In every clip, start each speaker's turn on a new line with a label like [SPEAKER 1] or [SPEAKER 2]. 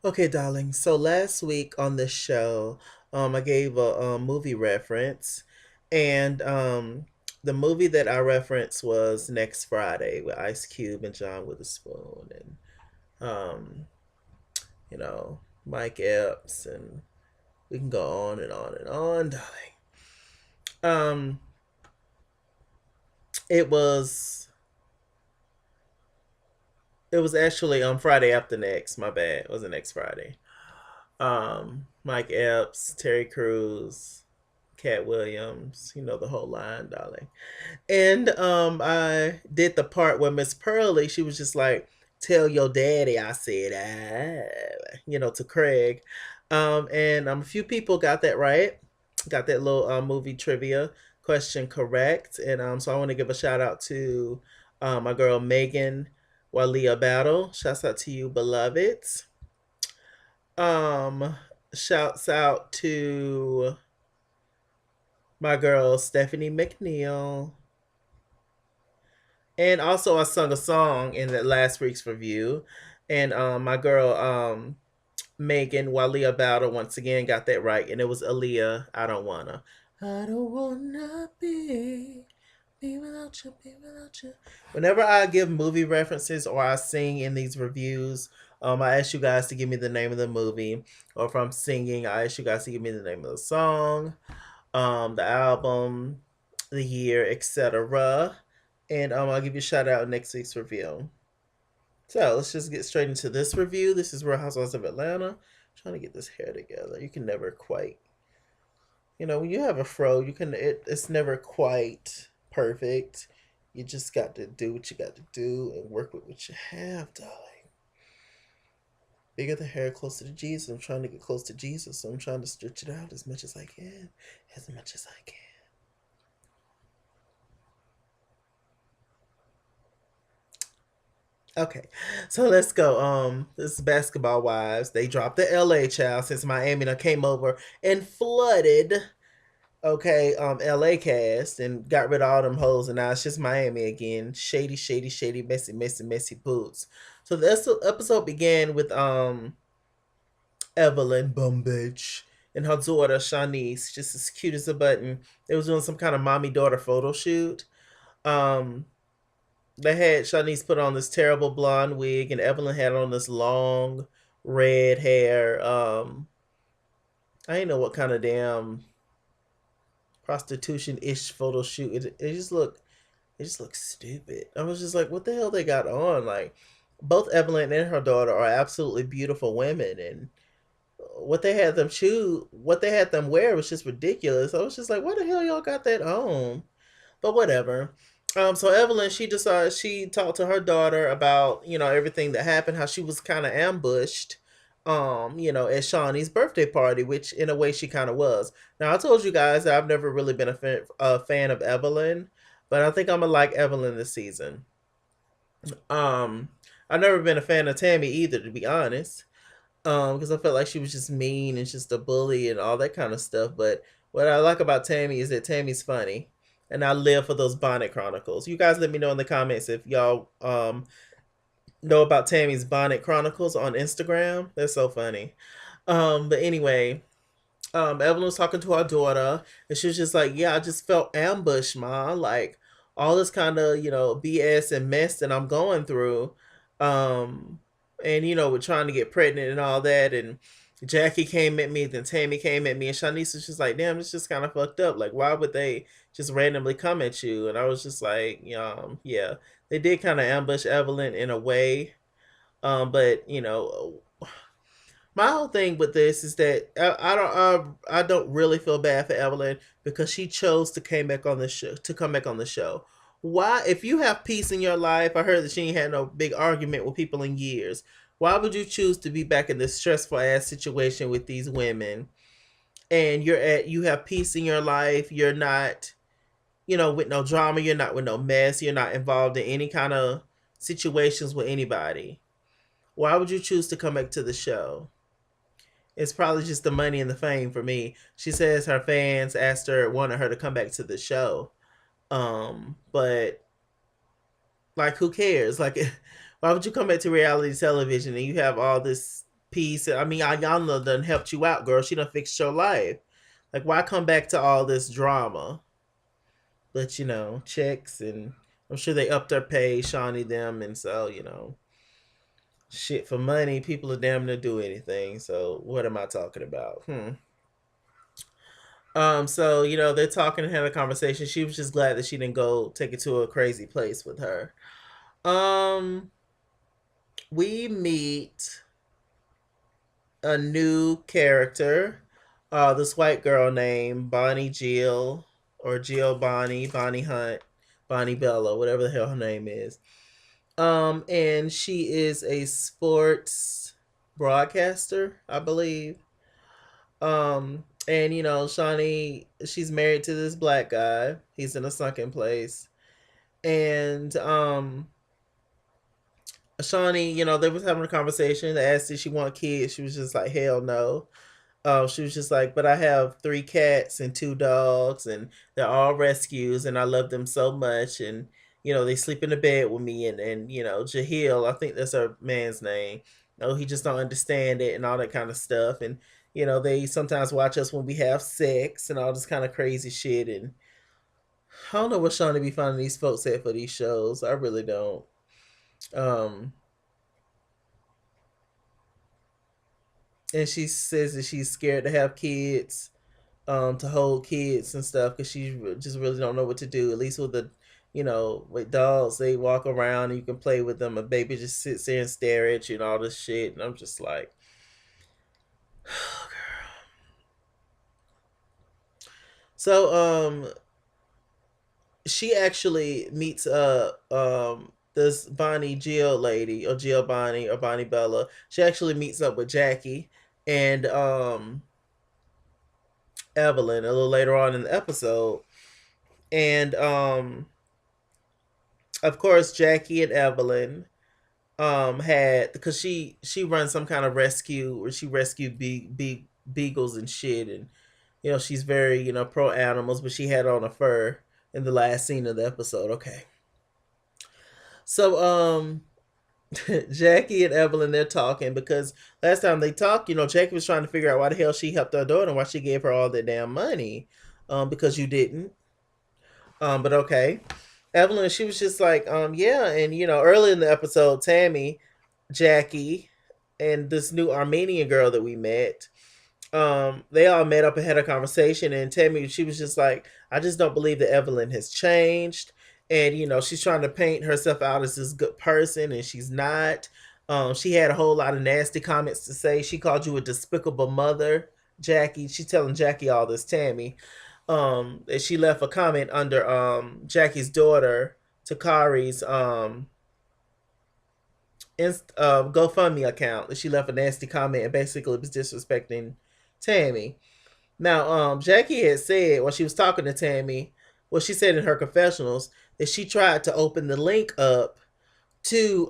[SPEAKER 1] Okay, darling. So last week on the show, I gave a movie reference, and the movie that I referenced was Next Friday with Ice Cube and John Witherspoon, and um, you know Mike Epps, and we can go on and on and on, darling. Um, it was it was actually on Friday after next. My bad. It was the next Friday. Mike Epps, Terry Crews, Cat Williams, the whole line, darling. And I did the part where Miss Pearlie, she was just like, "Tell your daddy I said to Craig." And a few people got that right, got that little movie trivia question correct. And so I want to give a shout out to my girl Megan Walia Battle. Shouts out to you, beloved. Um, Shouts out to my girl Stephanie McNeil. And also I sung a song in that last week's review. And my girl Megan Walia Battle once again got that right. And it was Aaliyah, I don't wanna. I don't wanna be without you, be without you. Whenever I give movie references or I sing in these reviews, I ask you guys to give me the name of the movie. Or if I'm singing, I ask you guys to give me the name of the song, the album, the year, etc. And I'll give you a shout out in next week's review. So let's just get straight into this review. This is Real Housewives of Atlanta. I'm trying to get this hair together. You can never quite, when you have a fro, it's never quite perfect. You just got to do what you got to do and work with what you have, darling. Bigger the hair, closer to Jesus. I'm trying to get close to Jesus, so I'm trying to stretch it out as much as I can, as much as I can. Okay, so let's go. This is Basketball Wives. They dropped the LA child since Miami done came over and flooded. Okay, LA cast and got rid of all them hoes, and now it's just Miami again. Shady, shady, shady, messy, messy, messy boots. So this episode began with Evelyn bum bitch and her daughter Shanice, just as cute as a button. They was doing some kind of mommy daughter photo shoot. Um, they had Shanice put on this terrible blonde wig, and Evelyn had on this long red hair. I didn't know what kind of damn prostitution ish photo shoot. It just looked stupid. I was just like, what the hell they got on? Like, both Evelyn and her daughter are absolutely beautiful women, and what they had them wear was just ridiculous. I was just like, why the hell y'all got that on? But whatever. So Evelyn, she decided she talked to her daughter about everything that happened, how she was kind of ambushed, at Shawnee's birthday party, which in a way she kind of was. Now I told you guys that I've never really been a fan of Evelyn, but I think I'm gonna like Evelyn this season. Um, I've never been a fan of Tammy either, to be honest, because I felt like she was just mean and just a bully and all that kind of stuff. But what I like about Tammy is that Tammy's funny, and I live for those Bonnet Chronicles. You guys let me know in the comments if y'all know about Tammy's Bonnet Chronicles on Instagram. They're so funny. But anyway, Evelyn was talking to her daughter, and she was just like, "Yeah, I just felt ambushed, ma. Like all this kind of BS and mess that I'm going through, um, and we're trying to get pregnant and all that." And Jackie came at me, then Tammy came at me, and Shanice was just like, "Damn, it's just kind of fucked up. Like, why would they just randomly come at you?" And I was just like, "Yeah, they did kind of ambush Evelyn in a way." But my whole thing with this is that I don't really feel bad for Evelyn because she chose to come back on the show. Why, if you have peace in your life? I heard that she ain't had no big argument with people in years. Why would you choose to be back in this stressful ass situation with these women? And you have peace in your life. You're not, with no drama. You're not with no mess. You're not involved in any kind of situations with anybody. Why would you choose to come back to the show? It's probably just the money and the fame for me. She says her fans wanted her to come back to the show. But like, who cares? Like, why would you come back to reality television and you have all this? piece. I mean, Ayanna done helped you out, girl. She done fixed your life. Like, why come back to all this drama? But checks, and I'm sure they upped their pay, Shawnee them, and so shit for money. People are damn to do anything. So what am I talking about? So they're talking and having a conversation. She was just glad that she didn't go take it to a crazy place with her. Um, we meet a new character. This white girl named Bonnie Jill, or Jill Bonnie Hunt, Bonnie Bella, whatever the hell her name is. And she is a sports broadcaster, I believe. And Shawnee, she's married to this black guy. He's in a sunken place. And Shawnee, they was having a conversation. They asked if she want kids. She was just like, hell no. She was just like, but I have three cats and two dogs, and they're all rescues, and I love them so much. And they sleep in the bed with me, and Jahil, I think that's her man's name. No, he just don't understand it and all that kind of stuff. And they sometimes watch us when we have sex and all this kind of crazy shit. And I don't know what Shawnee be finding these folks at for these shows. I really don't. Um, and she says that she's scared to have kids, to hold kids and stuff, because she just really don't know what to do. At least with with dogs, they walk around and you can play with them. A baby just sits there and stare at you and all this shit, and I'm just like, so she actually meets this Bonnie Jill lady, or Jill Bonnie, or Bonnie Bella. She actually meets up with Jackie and Evelyn a little later on in the episode. And of course, Jackie and Evelyn had, because she runs some kind of rescue where she rescued beagles and shit. And she's very pro animals, but she had on a fur in the last scene of the episode. Okay. So Jackie and Evelyn, they're talking because last time they talked, Jackie was trying to figure out why the hell she helped her daughter and why she gave her all that damn money. Because you didn't. But okay. Evelyn, she was just like, yeah. And early in the episode, Tammy, Jackie, and this new Armenian girl that we met, they all met up and had a conversation. And Tammy, she was just like, I just don't believe that Evelyn has changed. And she's trying to paint herself out as this good person, and she's not. She had a whole lot of nasty comments to say. She called you a despicable mother, Jackie. She's telling Jackie all this, Tammy. That she left a comment under Jackie's daughter Takari's GoFundMe account. That she left a nasty comment and basically was disrespecting Tammy. Now, Jackie had said when she was talking to Tammy, what she said in her confessionals, that she tried to open the link up to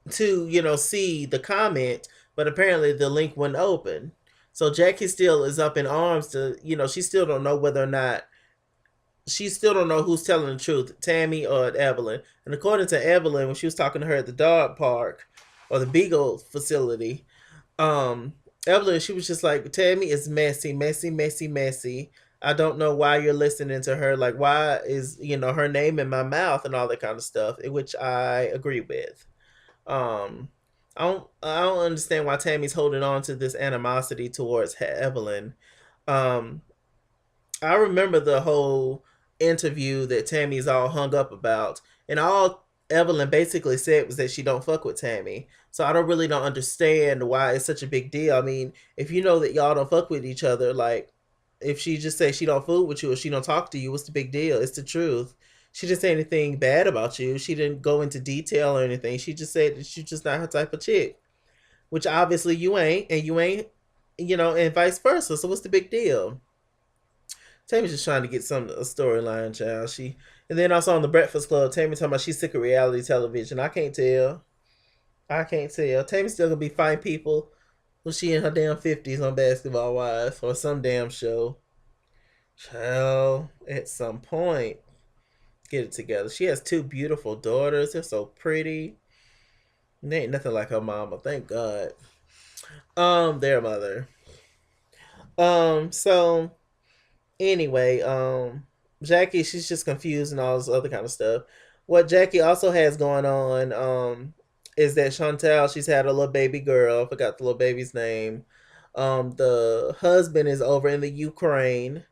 [SPEAKER 1] see the comment, but apparently the link wouldn't open. So Jackie still is up in arms to, she still don't know whether or not, she still don't know who's telling the truth, Tammy or Evelyn. And according to Evelyn, when she was talking to her at the dog park or the Beagle facility, um, Evelyn, she was just like, Tammy is messy, messy, messy, messy. I don't know why you're listening to her. Like, why is, her name in my mouth and all that kind of stuff, which I agree with. Um, I don't understand why Tammy's holding on to this animosity towards Evelyn. Um, I remember the whole interview that Tammy's all hung up about, and all Evelyn basically said was that she don't fuck with Tammy. So I don't understand why it's such a big deal. I mean, if you know that y'all don't fuck with each other, like if she just say she don't fool with you or she don't talk to you, what's the big deal? It's the truth. She didn't say anything bad about you. She didn't go into detail or anything. She just said that she's just not her type of chick, which obviously you ain't, and you ain't, and vice versa. So what's the big deal? Tammy's just trying to get some a storyline, child. And then also on the Breakfast Club, Tammy talking about she's sick of reality television. I can't tell. I can't tell. Tammy's still gonna be fighting people when she in her damn 50s on Basketball Wives or some damn show. Child, at some point, get it together. She has two beautiful daughters. They're so pretty. There ain't nothing like her mama, thank God. Their mother. So anyway, Jackie, she's just confused and all this other kind of stuff. What Jackie also has going on, is that Chantal, she's had a little baby girl. I forgot the little baby's name. The husband is over in the Ukraine.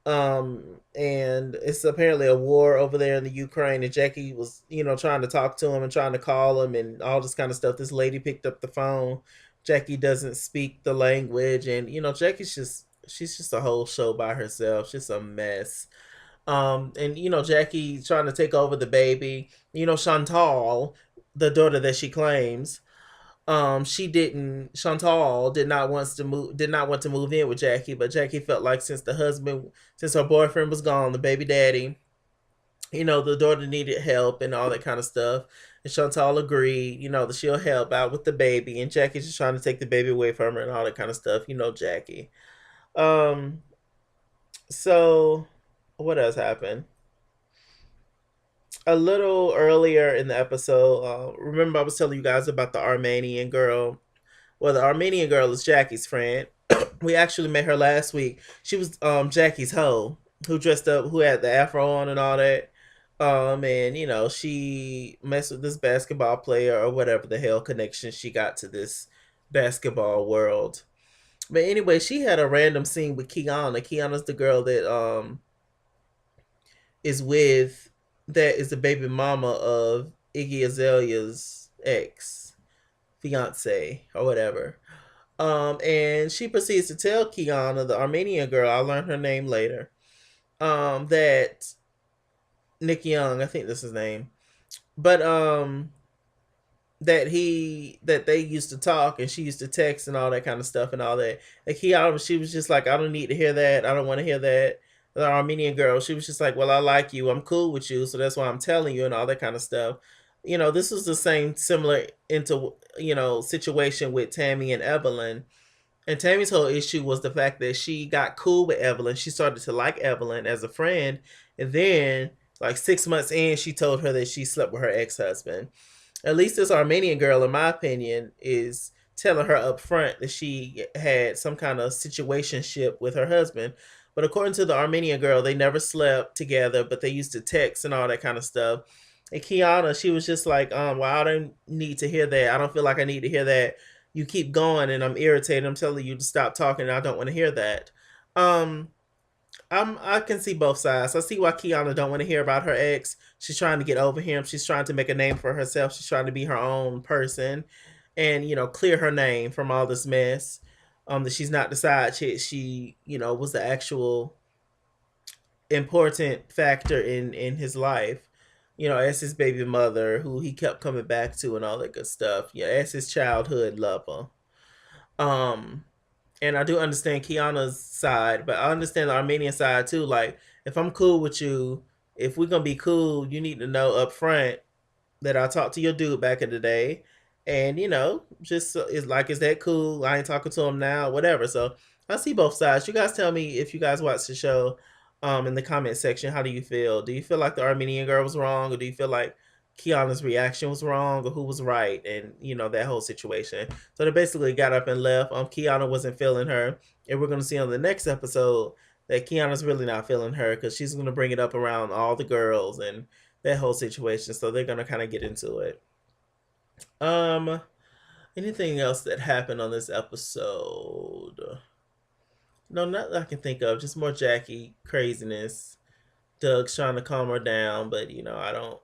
[SPEAKER 1] And it's apparently a war over there in the Ukraine, and Jackie was, trying to talk to him and trying to call him and all this kind of stuff. This lady picked up the phone. Jackie doesn't speak the language, and Jackie's just she's just a whole show by herself. She's a mess. And Jackie trying to take over the baby. Chantal, the daughter that she claims, she didn't Chantal did not want to move in with Jackie, but Jackie felt like since her boyfriend was gone, the baby daddy, the daughter needed help and all that kind of stuff. And Chantal agreed, that she'll help out with the baby, and Jackie's just trying to take the baby away from her and all that kind of stuff. Jackie. Um so what else happened? A little earlier in the episode, remember I was telling you guys about the Armenian girl. Well, the Armenian girl is Jackie's friend. We actually met her last week. She was Jackie's hoe who dressed up, who had the afro on and all that. And she messed with this basketball player or whatever the hell connection she got to this basketball world. But anyway, she had a random scene with Kiana. Kiana's the girl that is with that is the baby mama of Iggy Azalea's ex fiance or whatever. And she proceeds to tell Kiana, the Armenian girl, I'll learn her name later, that Nick Young, I think that's his name, but that they used to talk and she used to text and all that kind of stuff and all that. And Kiana, she was just like, I don't need to hear that. I don't want to hear that. The Armenian girl, she was just like, well, I like you. I'm cool with you. So that's why I'm telling you and all that kind of stuff. This was the same similar into, situation with Tammy and Evelyn. And Tammy's whole issue was the fact that she got cool with Evelyn. She started to like Evelyn as a friend. And then, like 6 months in, she told her that she slept with her ex husband. At least this Armenian girl, in my opinion, is telling her up front that she had some kind of situationship with her husband. But according to the Armenian girl, they never slept together, but they used to text and all that kind of stuff. And Kiana, she was just like, well, I don't need to hear that. I don't feel like I need to hear that. You keep going and I'm irritated. I'm telling you to stop talking and I don't want to hear that. Um, I can see both sides. I see why Kiana don't want to hear about her ex. She's trying to get over him. She's trying to make a name for herself. She's trying to be her own person, and clear her name from all this mess. That she's not the side chick. She was the actual important factor in his life. As his baby mother, who he kept coming back to, and all that good stuff. Yeah, as his childhood lover. Um, and I do understand Kiana's side, but I understand the Armenian side too. Like, if I'm cool with you, if we're gonna be cool, you need to know up front that I talked to your dude back in the day, and just is like, is that cool? I ain't talking to him now, whatever. So I see both sides. You guys tell me if you guys watch the show, in the comment section. How do you feel? Do you feel like the Armenian girl was wrong, or do you feel like Kiana's reaction was wrong, or who was right, and that whole situation? So they basically got up and left. Kiana wasn't feeling her, and we're gonna see on the next episode that Kiana's really not feeling her because she's gonna bring it up around all the girls and that whole situation. So they're gonna kind of get into it. Um, Anything else that happened on this episode? No, not that I can think of. Just more Jackie craziness. Doug's trying to calm her down, but I don't.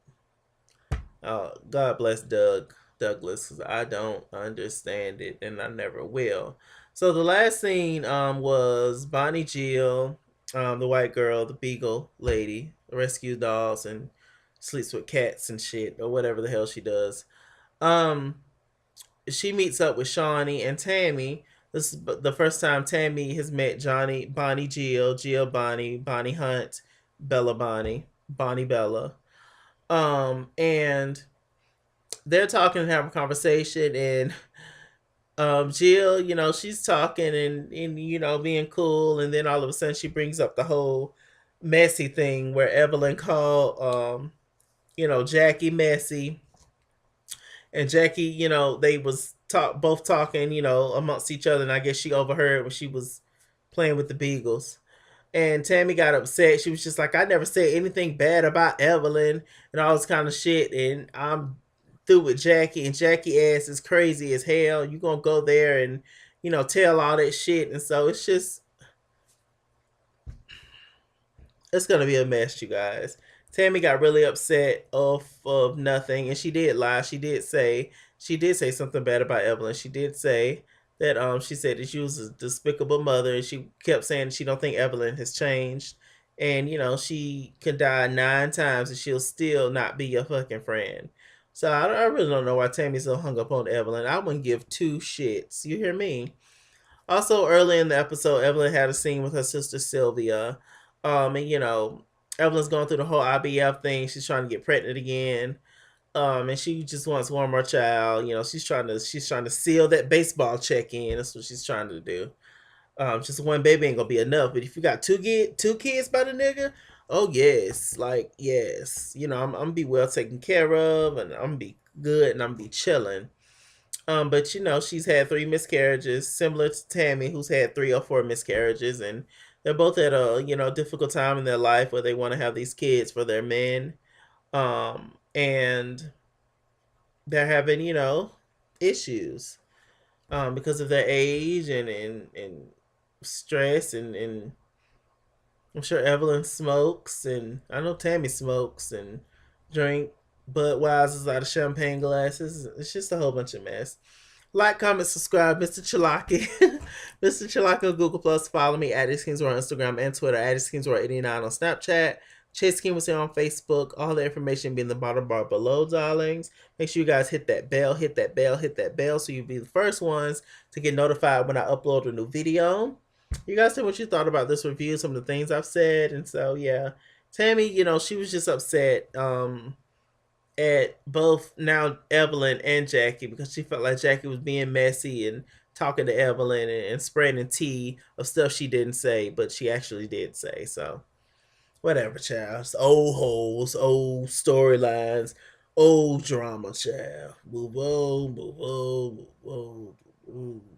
[SPEAKER 1] God bless Douglas, 'cause I don't understand it, and I never will. So the last scene was Bonnie Jill, the white girl, the Beagle lady, rescues dogs and sleeps with cats and shit, or whatever the hell she does. Um, she meets up with Shawnee and Tammy. This is the first time Tammy has met Bonnie Jill, Jill Bonnie, Bonnie Hunt, Bella Bonnie, Bonnie Bella. And they're talking and having a conversation, and Jill, she's talking and being cool, and then all of a sudden she brings up the whole messy thing where Evelyn called Jackie messy, And Jackie, they was both talking, amongst each other, and I guess she overheard when she was playing with the Beagles. And Tammy got upset. She was just like, I never said anything bad about Evelyn and all this kind of shit. And I'm through with Jackie. And Jackie ass is crazy as hell. You gonna go there and, tell all that shit. And so it's gonna be a mess, you guys. Tammy got really upset of nothing, and she did lie. She did say something bad about Evelyn. She did say that she said that she was a despicable mother, and she kept saying she don't think Evelyn has changed, and she can die 9 times and she'll still not be your fucking friend. So I really don't know why Tammy's so hung up on Evelyn. I wouldn't give two shits. You hear me? Also, early in the episode, Evelyn had a scene with her sister Sylvia. And Evelyn's going through the whole IBF thing. She's trying to get pregnant again. And she just wants one more child. She's trying to seal that baseball check in. That's what she's trying to do. Just one baby ain't gonna be enough. But if you got two kids by the nigga, oh yes, like yes. I'm gonna be well taken care of, and I'm gonna be good, and I'm gonna be chilling. But she's had 3 miscarriages, similar to Tammy, who's had 3 or 4 miscarriages, and they're both at a difficult time in their life where they want to have these kids for their men, and they're having issues, because of their age and stress, and I'm sure Evelyn smokes, and I know Tammy smokes and drink Budweiser's out of champagne glasses. It's just a whole bunch of mess. Like, comment, subscribe, Mr. Chalaki. Mr. Chalaki on Google Plus. Follow me at ITSKINGWORLD on Instagram and Twitter, at ITSKINGWORLD89 on Snapchat. Chase King was here on Facebook. All the information be in the bottom bar below, darlings. Make sure you guys hit that bell, hit that bell, hit that bell, so you'll be the first ones to get notified when I upload a new video. You guys tell what you thought about this review, some of the things I've said, and so yeah. Tammy, she was just upset. At both now Evelyn and Jackie, because she felt like Jackie was being messy and talking to Evelyn and spreading tea of stuff she didn't say, but she actually did say. So whatever, child. It's old holes, old storylines, old drama, child. Move on, move on, move on, move on.